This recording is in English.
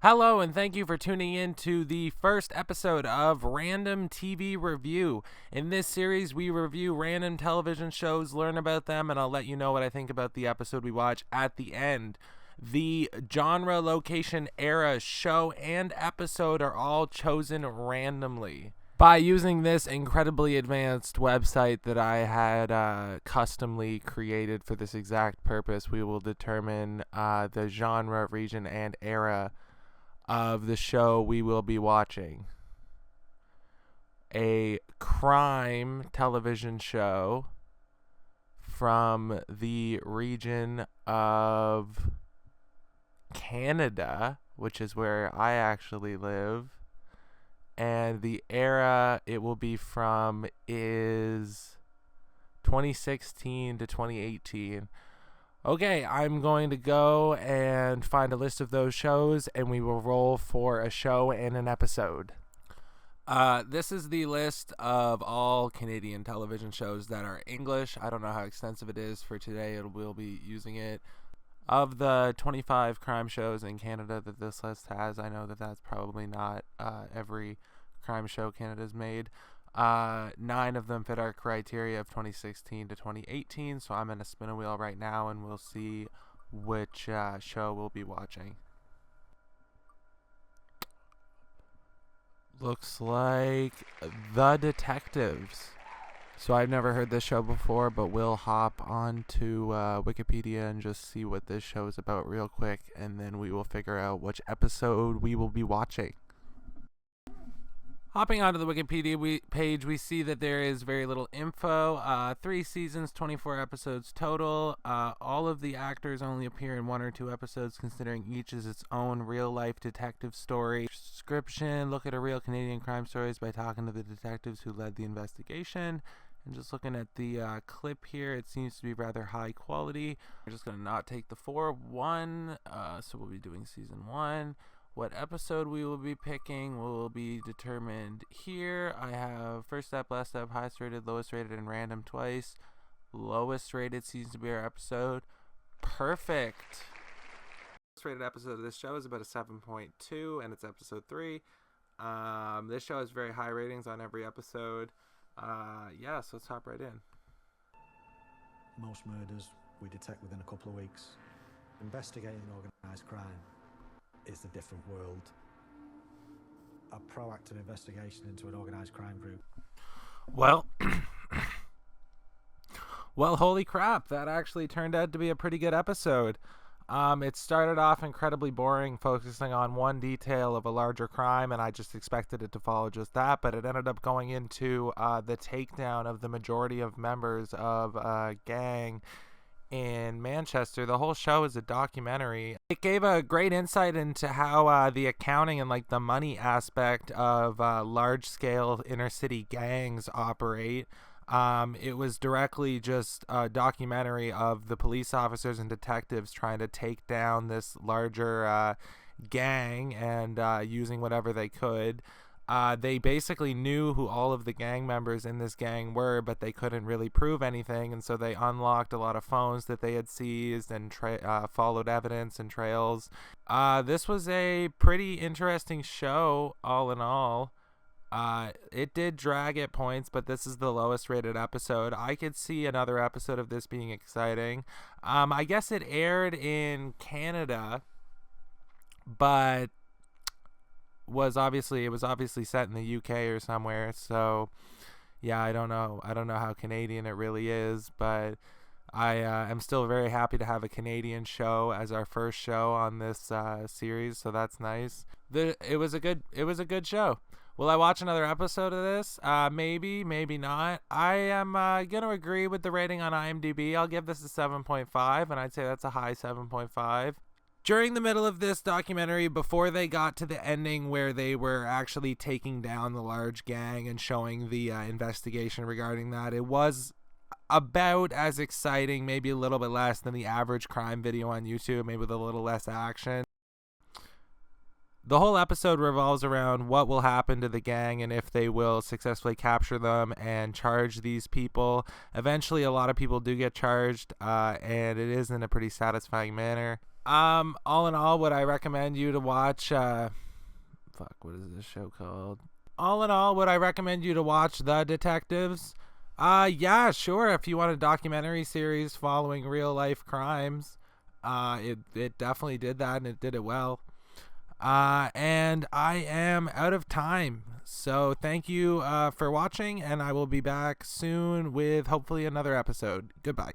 Hello, and thank you for tuning in to the first episode of Random TV Review. In this series, we review random television shows, learn about them, and I'll let you know what I think about the episode we watch at the end. The genre, location, era, show, and episode are all chosen randomly. By using this incredibly advanced website that I had customly created for this exact purpose, we will determine the genre, region, and era of the show we will be watching. A crime television show from the region of Canada, which is where I actually live. And the era it will be from is 2016 to 2018. Okay, I'm going to go and find a list of those shows, and we will roll for a show and an episode. This is the list of all Canadian television shows that are English. I don't know how extensive it is for today. We'll be using it. Of the 25 crime shows in Canada that this list has, I know that that's probably not every crime show Canada's made. 9 of them fit our criteria of 2016 to 2018, so I'm going to spin a wheel right now and we'll see which show we'll be watching. Looks like The Detectives. So I've never heard this show before, but we'll hop onto Wikipedia and just see what this show is about real quick, and then we will figure out which episode we will be watching. Hopping onto the Wikipedia page, we see that there is very little info. 3 seasons, 24 episodes total. All of the actors only appear in 1 or 2 episodes, considering each is its own real-life detective story. Description: look at a real Canadian crime stories by talking to the detectives who led the investigation. And just looking at the clip here, it seems to be rather high quality. We're just going to not take the 4-1, so we'll be doing season 1. What episode we will be picking will be determined here. I have first step, last step, highest rated, lowest rated, and random twice. Lowest rated seems to be our episode. Perfect. Lowest rated episode of this show is about a 7.2, and it's episode 3. This show has very high ratings on every episode. So let's hop right in. Most murders we detect within a couple of weeks. Investigating organised crime is a different world. A proactive investigation into an organised crime group. Well, holy crap, that actually turned out to be a pretty good episode. It started off incredibly boring, focusing on one detail of a larger crime, and I just expected it to follow just that, but it ended up going into the takedown of the majority of members of a gang in Manchester. The whole show is a documentary. It gave a great insight into how the accounting and like the money aspect of large-scale inner-city gangs operate. It was directly just a documentary of the police officers and detectives trying to take down this larger gang and using whatever they could. They basically knew who all of the gang members in this gang were, but they couldn't really prove anything, and so they unlocked a lot of phones that they had seized and followed evidence and trails. This was a pretty interesting show, all in all. It did drag at points, but this is the lowest rated episode. I could see another episode of this being exciting. I guess it aired in Canada, but it was obviously set in the UK or somewhere, so yeah, I don't know how Canadian it really is, but I am still very happy to have a Canadian show as our first show on this series, so that's nice. It was a good show. Will I watch another episode of this? Maybe not. I am gonna agree with the rating on IMDb. I'll give this a 7.5, and I'd say that's a high 7.5. During the middle of this documentary, before they got to the ending where they were actually taking down the large gang and showing the investigation regarding that, it was about as exciting, maybe a little bit less than the average crime video on YouTube, maybe with a little less action. The whole episode revolves around what will happen to the gang and if they will successfully capture them and charge these people. Eventually, a lot of people do get charged, and it is in a pretty satisfying manner. All in all, would I recommend you to watch? What is this show called? All in all, would I recommend you to watch The Detectives? Yeah, sure. If you want a documentary series following real life crimes, it definitely did that, and it did it well. And I am out of time. So thank you for watching, and I will be back soon with hopefully another episode. Goodbye.